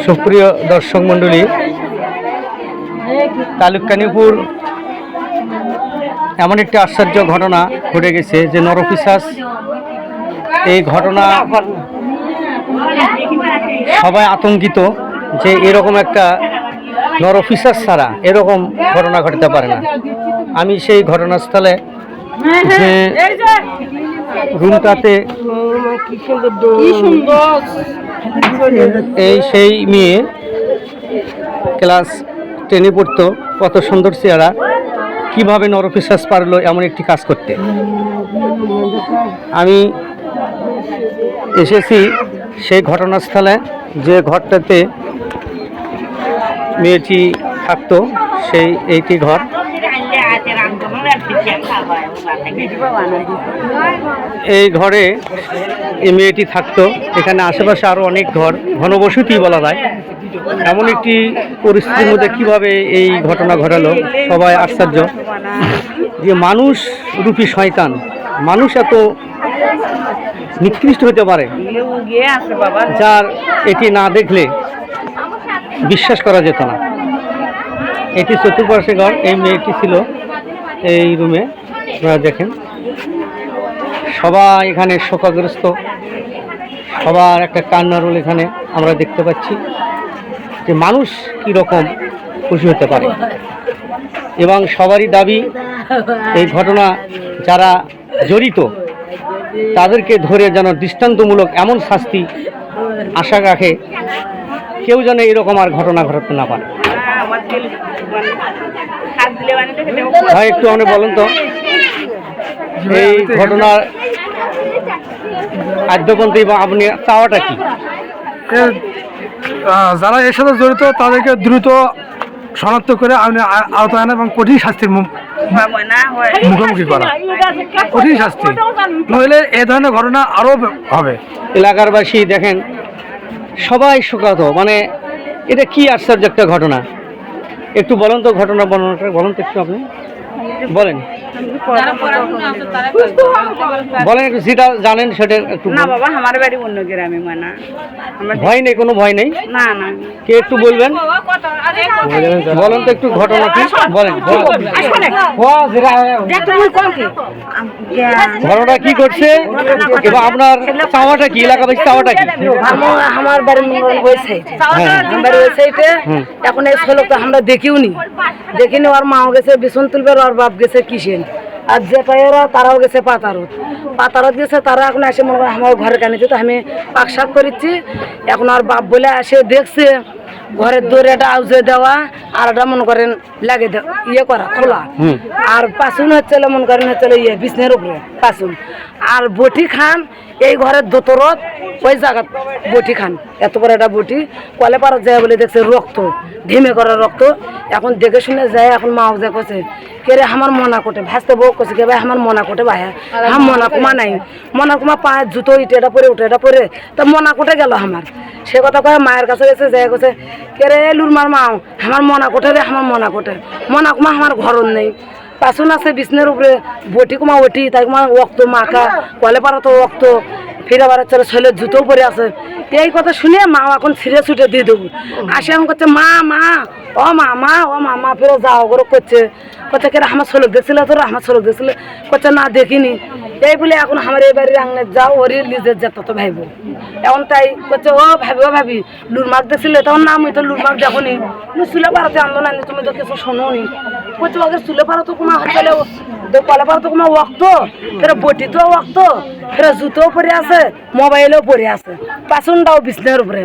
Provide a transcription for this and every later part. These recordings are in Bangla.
সুপ্রিয় দর্শক মণ্ডলী, তালুককানিপুর এমন একটি আশ্চর্য ঘটনা ঘটে গেছে যে নরপিশাচ এই ঘটনা সবাই আতঙ্কিত যে এরকম একটা নরপিশাচ ছাড়া এরকম ঘটনা ঘটতে পারে না। আমি সেই ঘটনাস্থলে যে রুমটাতে এই সেই মেয়ে ক্লাস 10-এ পড়তো, কত সুন্দর চেহারা, কিভাবে নরপিশাচ পারলো এমন একটি কাজ করতে। আমি এসেছি সেই ঘটনাস্থলে যে ঘরটাতে মেয়েটি থাকতো, সেই এইটি ঘর। এই ঘরে এই মেয়েটি থাকতো। এখানে আশেপাশে আরো অনেক ঘর, ঘনবসতি বলা যায়। এমন একটি পরিস্থিতির মধ্যে কিভাবে এই ঘটনা ঘটালো, সবাই আশ্চর্য যে মানুষ রূপী শয়তান, মানুষ এত নিকৃষ্ট হতে পারে যার এটি না দেখলে বিশ্বাস করা যেত না। এটি চতুর্পাশে ঘর। এই মেয়েটি ছিল এই রুমে, আপনারা দেখেন সবাই এখানে শোকাগ্রস্ত, সবার একটা কান্নারোল এখানে আমরা দেখতে পাচ্ছি যে মানুষ কীরকম খুশি হতে পারে। এবং সবারই দাবি এই ঘটনা যারা জড়িত তাদেরকে ধরে যেন দৃষ্টান্তমূলক এমন শাস্তি আশা রাখে, কেউ যেন এরকম আর ঘটনা ঘটাতে না পারে। ভাই একটু আপনি বলেন তো এই ঘটনার আদ্যপন্থী বা আপনি চাওয়াটা কি? যারা এর সাথে জড়িত তাদেরকে দ্রুত শনাক্ত করে আওতায় আনা এবং কঠিন শাস্তির মুখোমুখি করা, কঠিন শাস্তি, নইলে এ ধরনের ঘটনা আরও হবে। এলাকারবাসী দেখেন সবাই শোকাত, মানে এটা কি আশ্চর্য একটা ঘটনা। একটু বলেন তো ঘটনা বর্ণনাটা বলেন তো একটু, আপনি বলেন বলেন একটু, যেটা জানেন সেটা একটু। না বাবা, আমার বাড়ি অন্য গ্রামে, মানে ভয় নেই, কোনো ভয় নেই? না না, কে একটু বলবেন, বলেন তো একটু ঘটনা কি বলেন, ঘটনা কি করছে এবং আপনার চাওয়াটা কি, এলাকাবাসী চাওয়াটা কি? আমার বাড়ি এখন এই ছেলেকে আমরা দেখিওনি, ওর মাও গেছে বিছন তুলবে, ওর বাপ গেছে কিসেন, আর যে পায়েরা তারাও গেছে পাতারত গেছে। তারা এখন এসে মনে করেন আমার ঘরের কানিতে, তো আমি পাক শাক করেছি। এখন আর বাপ বলে এসে দেখছে ঘরের দৌড়ে একটা আউজে দেওয়া, আর একটা মনে করেন লাগে ইয়ে করা খোলা, আর পাশুন হচ্ছে মনে করেন হচ্ছে বিছনের উপরে পাশুন, আর বটি খান এই ঘরের দোতরত ওই জায়গা বটি খান, এত বড় একটা বটি কলে পারত যায় বলে দেখছে রক্ত, ঢিমে করা রক্ত। এখন দেখে শুনে যায়, এখন মাও যে করছে কে রে আমার মনা কোটে, ভাসতে বউ করছে কে ভাই আমার মনা কোটে ভাইয়া, হাম মনা কুমা নাই, মনা কুমা পায়ের জুতো এটা পরে উঠে এটা পরে, তা মনা কোটে গেল আমার। সে কথা কয়ে মায়ের কাছে গেছে, যায় করছে কে রে লুরমার মাও আমার মনা কোটে রে, আমার মনা কোটে, মনা কুমা আমার ঘরন নেই, পাশুন আছে বিছনের উপরে বটি কুমা ওটি, তাই কুমা রক্ত মাখা, কলে পারা তো রক্ত, ফিরে বাড়ার চলে ছেলের জুতো পরে আছে। এই কথা শুনে মা এখন ছিঁড়ে ছুটে দিয়ে দেবো, আসে এখন করছে মা মা ও মা মা ও মা মা, ফেরো যাও গরো করছে, কথা কে আমার ছোলক দেখছিল, তোর আমার ছোলক দেখছিল, করছে না দেখিনি। এই বলে এখন আমার এই বাড়ির আঙনে যাও, ওরই লিজের যেত তো ভাইব। এখন তাই করছে ও ভাবি ও ভাবি লুরমাক দেখছিল, তখন না আমি তো লুরমাক দেখনি, চুলে পাড়াতে আনলো না, তুমি তো কিছু শোনোনি, করছে ওকে চুলে পাড়া তো কুমা হচ্ছে কলে পাড়া তো কুমা ওক্ত, ফের বটি তো ওক্ত, ফের জুতোও পরে আছে, মোবাইলও পরে আছে, পাশুনটাও বিছনের উপরে,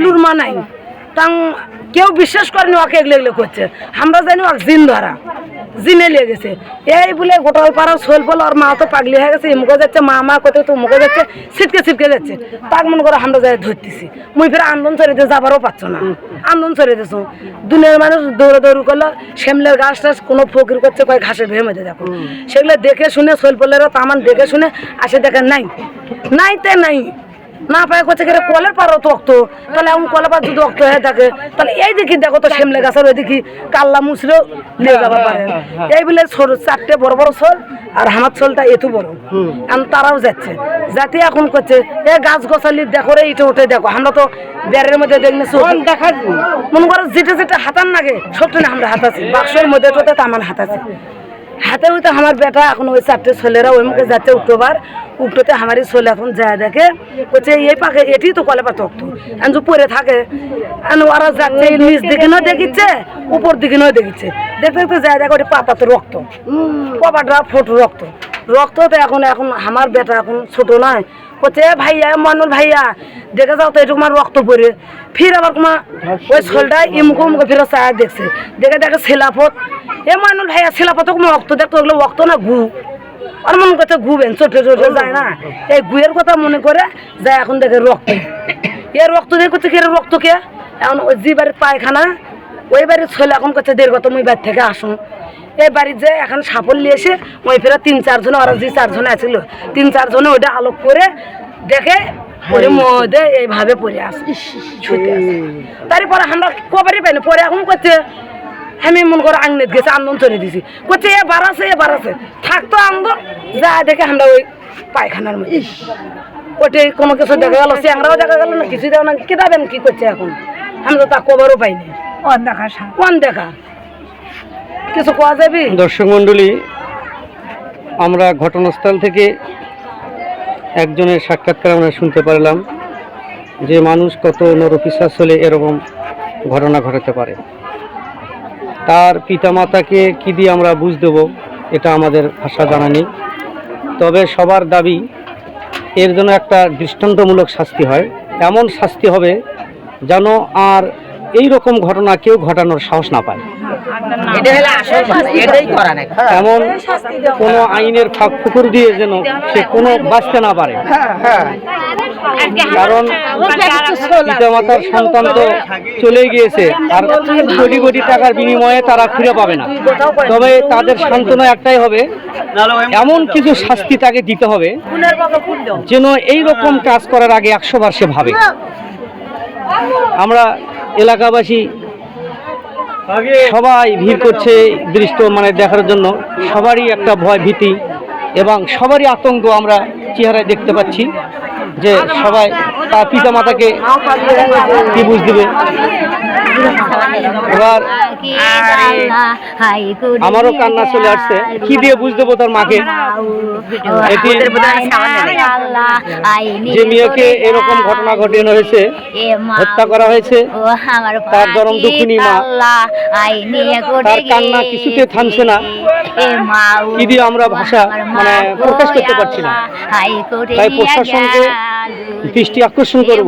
লুরমা নাই। তা কেউ বিশ্বাস করেনি ওকে এগলে এগলে করছে, আমরা জানি ওকে জিন ধরা, জিনে লেগে গেছে। এই বলে গোটা পাড়া শোল বল, ওর মা তো পাগলি হয়ে গেছে, মুখে যাচ্ছে মা মা কোথায় তো মুখে যাচ্ছে, ছিটকে যাচ্ছে, তাক মনে করে আমরা যাই ধরতেছি। মুই ফের আন্দোলন ছেড়ে দিয়ে যাবারও পাচ্ছ না, আন্দোলন ছেড়ে দিয়েছ। দুনিয়ার মানুষ দৌড়াদৌড়ি করলো, শ্যামলের গাছ টাছ কোনো ফকির করছে কয়েক ঘাসের ভেয়ে মধ্যে দেখো, সেগুলো দেখে শুনে শোল পলেরও তামান দেখে শুনে আসে দেখে নাই, নাই তে নাই, না পায় করছে কি কলের পারও তো রক্ত, তাহলে এখন কলের পার যদি রক্ত হয়ে থাকে তাহলে এই দিকে দেখো তো সেমলে গাছের ওই দিকে কাল্লা মুসরেও নিয়ে যাবার পারে। এই বলে চারটে বড় বড় শোল আর আমার শোলটা এত বড়, এখন তারাও যাচ্ছে যাতে এখন করছে এ গাছ গোছালি দেখো রে ইটে উঠে দেখো। আমরা তো বেড়ের মধ্যে দেখলে দেখা মনে করো যেটা যেটা হাতার নাগে সবটা না আমরা হাতাছি বাক্সের মধ্যে টোতে আমার হাতাছি হাতে হইতে আমার বেটা এখন ওই চারটে ছেলেরা ওই মুখে যাচ্ছে উঠোবার উঠোতে আমারই ছেলে এখন যায় দেখে বলছে এই পাকে এটি তো কলে পাত এখন পরে থাকে ওরা যাচ্ছে নিচ দিকে নয় দেখিচ্ছে উপর দিকে নয় দেখিচ্ছে দেখতে দেখতে যায় দেখো ওটি পাতা তো রক্ত কপাটা ফোটো রক্ত রক্ত তো এখন এখন আমার বেটা এখন ছোট নয় বলছে ভাইয়া মানুষ ভাইয়া দেখে যাও তো এটুকু আমার রক্ত পরে ফির আবার তোমার ওই ছোলটা ইমুকো মুখে ফিরে চা দেখছে দেখে দেখে ছেলাফত এ মানুষ ভাইয়া ছেলাফত রক্ত দেখতো ওগুলো রক্ত না গু আর মনে করছে গুবেন চোটে চোটে যায় না এই গুয়ের কথা মনে করে যায় এখন দেখে রক্ত এর রক্ত দিয়ে করছে কি রক্ত কে এখন ওই যে বাড়ির পায়খানা ওই বাড়ির ছেলে এখন করছে দেড় কত মুই বাড়ি থেকে আসুন এই বাড়ির যে এখন সাফল নিয়ে এসে ওই ফেরা 3-4 ওরা যে 4 জন আছিল 3-4 ওইটা আলোক করে দেখে পরে মধ্যে এইভাবে পরে আসে ছুটে আসে তারপরে আমরা কবারই পাইনি পরে এখন করছে আমি মনে করো আংনের গেছে আন্দোলন চলে দিছি করছে এ বাড়াছে থাকতো আন্দোলন যা দেখে আমরা ওই পায়খানার মধ্যে ওটাই কোনো কিছু দেখা গেল চ্যাংরাও দেখা গেল না কিছু দেখা না কি দেবেন কি করছে এখন আমি তো তা কবারও পাইনি কোন দেখা কিছু কোয়া যাবে। দর্শক মণ্ডলী, আমরা ঘটনাস্থল থেকে একজনের সাক্ষাৎকার আমরা শুনতে পারলাম যে মানুষ কত নরপিশাচ হলে এরকম ঘটনা ঘটাতে পারে। তার পিতামাতাকে কি দিয়ে আমরা বুঝ দেব এটা আমাদের ভাষা জানা নেই, তবে সবার দাবি এর জন্য একটা দৃষ্টান্তমূলক শাস্তি হয়, এমন শাস্তি হবে যেন আর এই রকম ঘটনা কেউ ঘটানোর সাহস না পায়। এমন কোনো আইনের ফাঁক ফুকুর দিয়ে যেন সে কোনো বাঁচতে না পারে, কারণ পিতামাতার সন্তান তো চলে গিয়েছে আর কোটি কোটি টাকার বিনিময়ে তারা ফিরে পাবে না। তবে তাদের সান্ত্বনা একটাই হবে, এমন কিছু শাস্তি তাকে দিতে হবে যেন এই রকম কাজ করার আগে 100 বার সে ভাবে। আমরা এলাকাবাসী সবাই ভিড় করছে দৃশ্য মানে দেখার জন্য, সবারই একটা ভয় ভীতি এবং সবারই আতঙ্ক আমরা চেহারায় দেখতে পাচ্ছি যে সবাই তার পিতা মাতাকে কি বুঝ দিবে। এবার আমারও কান্না চলে আসছে, কি দিয়ে বুঝ দেবো তার মাকে। এটি যে মেয়েকে এরকম ঘটনা ঘটানো হয়েছে, হত্যা করা হয়েছে, তার চরম দুঃখিনী মা, তার কান্না কিছুতে থামছে না, কি দিয়ে আমরা ভাষা মানে প্রকাশ করতে পারছি না। তাই প্রশাসনকে দৃষ্টি আকর্ষণ করব,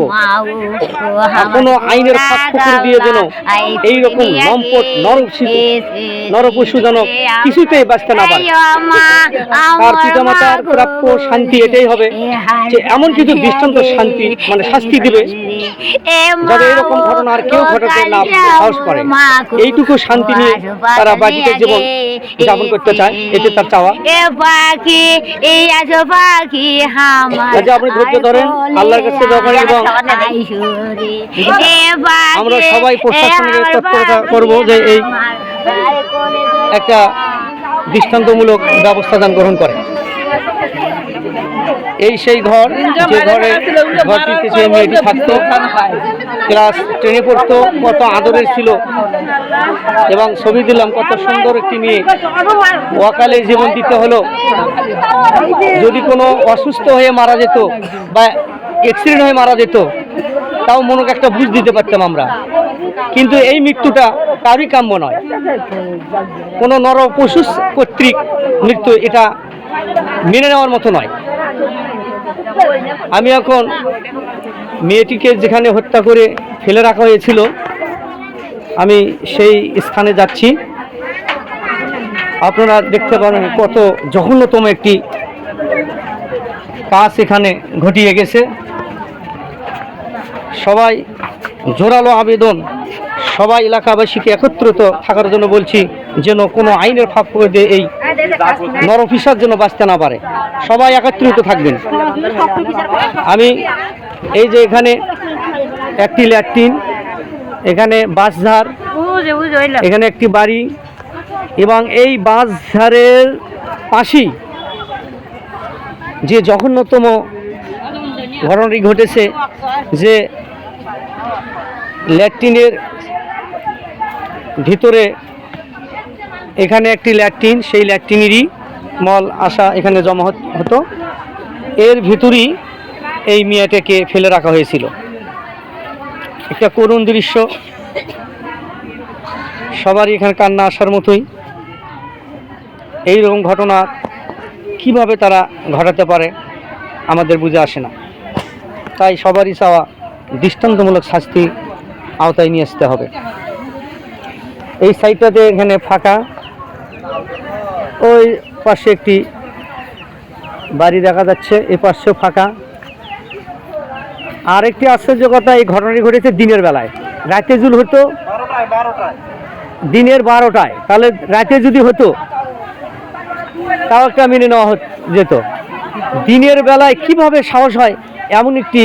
কোনো আইনের ফাঁক ফুকুর দিয়ে যেন এইরকম লম্পট নরপশুজনক কিছুতেই বাঁচতে না পারে। তার পিতামাতার প্রাপ্য শান্তি এটাই হবে যে এমন কিছু দৃষ্টান্ত শান্তি মানে শাস্তি দিবে যাতে এরকম ঘটনা আর কেউ ঘটাতে না সাহস করে। এইটুকু শান্তি নিয়ে তারা বাকিতে জীবন যাপন করতে চায়, এতে তার চাওয়া। আপনি ধৈর্য ধরেন, আল্লাহর কাছে দোয়া করেন এবং আমরা সবাই প্রশাসনের তৎপরতা করব যে এই একটা দৃষ্টান্তমূলক ব্যবস্থা দান গ্রহণ করে। এই সেই ঘর যে ঘরটিতে সেই মেয়েটি থাকতো, ক্লাস 10-এ পড়তো, কত আদরের ছিল এবং ছবি দিলাম কত সুন্দর একটি মেয়ে। অকালে জীবন দিতে হলো, যদি কোনো অসুস্থ হয়ে মারা যেত বা অ্যাক্সিডেন্ট হয়ে মারা যেত তাও মনকে একটা বুঝ দিতে পারতাম আমরা, কিন্তু এই মৃত্যুটা কারই কাম্য নয়, কোনো নরপশু কর্তৃক মৃত্যু, এটা মেনে নেওয়ার মতো নয়। আমি এখন মেয়েটিকে যেখানে হত্যা করে ফেলে রাখা হয়েছিল আমি সেই স্থানে যাচ্ছি। আপনারা দেখতে পারেন কত জঘন্যতম একটি কাজ এখানে ঘটিয়ে গেছে। সবাই জোরালো আবেদন, সবাই এলাকাবাসীকে একত্রিত থাকার জন্য বলছি যেন কোনো আইনের ফাঁক করে দিয়ে এই নরফিসার জন্য বাঁচতে না পারে। সবাই একত্রিত থাকবেন। আমি এই যে এখানে একটি ল্যাট্রিন, এখানে বাঁশঝাড়, এখানে একটি বাড়ি এবং এই বাঁশঝাড়ের পাশেই যে জঘন্যতম ঘটনাটি ঘটেছে, যে ল্যাট্রিনের ভিতরে এখানে একটি ল্যাট্রিন, সেই ল্যাট্রিনেরই মল আসা এখানে জমা হতো, এর ভিতরেই এই মেয়েটাকে ফেলে রাখা হয়েছিল। একটা করুণ দৃশ্য, সবারই এখানে কান্না আসার মতোই। এইরকম ঘটনা কিভাবে তারা ঘটাতে পারে আমাদের বুঝে আসে না। তাই সবারই চাওয়া দৃষ্টান্তমূলক শাস্তি আওতায় নিয়ে আসতে হবে। এই সাইডটাতে এখানে ফাঁকা, ওই পাশে একটি বাড়ি দেখা যাচ্ছে, এই পাশেও ফাঁকা। আর একটি আশ্চর্য কথা, এই ঘটনাটি ঘটেছে দিনের বেলায়। রাতে যদি হতো দিনের 12টায়, তাহলে রাতে যদি হতো তাও একটা মেনে নেওয়া যেত। দিনের বেলায় কিভাবে সাহস হয় এমন একটি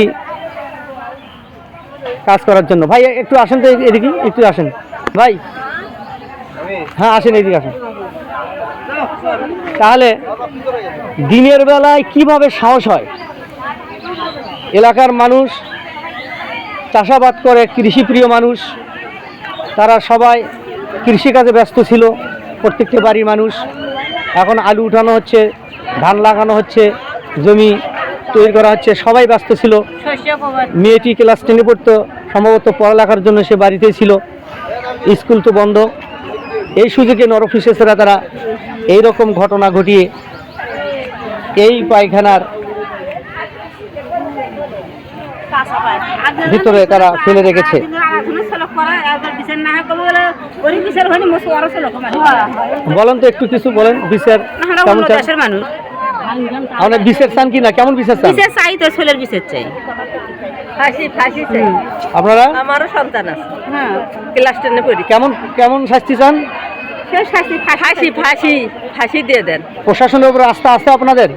কাজ করার জন্য? ভাই একটু আসেন তো এদিকে, একটু আসেন ভাই। হ্যাঁ আসেন, এদিকে আসেন। তাহলে দিনের বেলায় কিভাবে সাহস হয়? এলাকার মানুষ চাষাবাদ করে, কৃষিপ্রিয় মানুষ, তারা সবাই কৃষিকাজে ব্যস্ত ছিল। প্রত্যেকটি বাড়ির মানুষ, এখন আলু উঠানো হচ্ছে, ধান লাগানো হচ্ছে, জমি তৈরি করা হচ্ছে, সবাই ব্যস্ত ছিল। মেয়েটি ক্লাস 10-এ পড়তো, সম্ভবত পড়ালেখার জন্য সে বাড়িতেই ছিল, স্কুল তো বন্ধ। এই সুযোগে নরফিসেরা তারা এই রকম ঘটনা ঘটিয়ে এই পায়খানার ভিতরে তারা ফেলে রেখেছে। বলেন তো একটু কিছু বলেন, বিচার কেমন চান? আমরা বিচার চান কি না? কেমন বিচার চান? চাই তো, ছেলের বিচার চাই। ফাঁসি চাই। আপনারা? আমারও সন্তান আছে, হ্যাঁ, ক্লাস 10-এ পড়ি। কেমন শাস্তি চান? ফাঁসি দিয়ে দেন। প্রশাসনের উপর আস্থা আছে আপনাদের?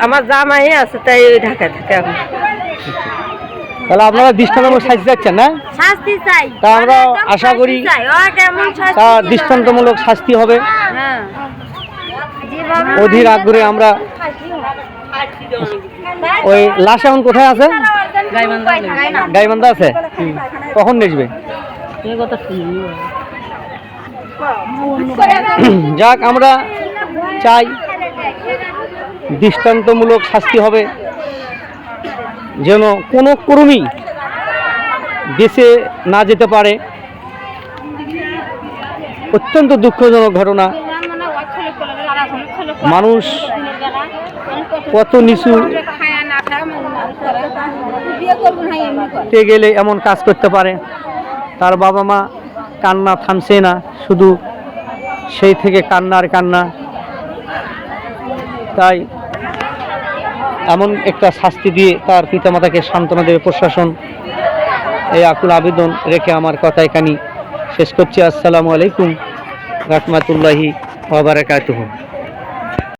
আমার জামাই আছে, তাই ঢাকায় থাকে এখন। তাহলে আপনারা দৃষ্টান্তমূলক শাস্তি চাচ্ছেন না? শাস্তি চাই। তা আমরা আশা করি তা দৃষ্টান্তমূলক শাস্তি হবে। অধীর আগ্রহে আমরা। ওই লাশ এখন কোথায় আছে? গাইবান্ধা আছে। কখন নেসবে? যাক, আমরা চাই দৃষ্টান্তমূলক শাস্তি হবে, যেন কোনো কর্মী বেঁচে না যেতে পারে। অত্যন্ত দুঃখজনক ঘটনা। মানুষ কত নিচুতে গেলে এমন কাজ করতে পারে। তার বাবা মা কান্না থামছে না, শুধু সেই থেকে কান্না আর কান্না। তাই এমন একটা শাস্তি দিয়ে তার পিতামাতাকে সান্ত্বনা দেবে প্রশাসন, এই আকুল আবেদন রেখে আমার কথা এখানেই শেষ করছি। আসসালামু আলাইকুম রাহমাতুল্লাহি ওয়া বারাকাতুহু।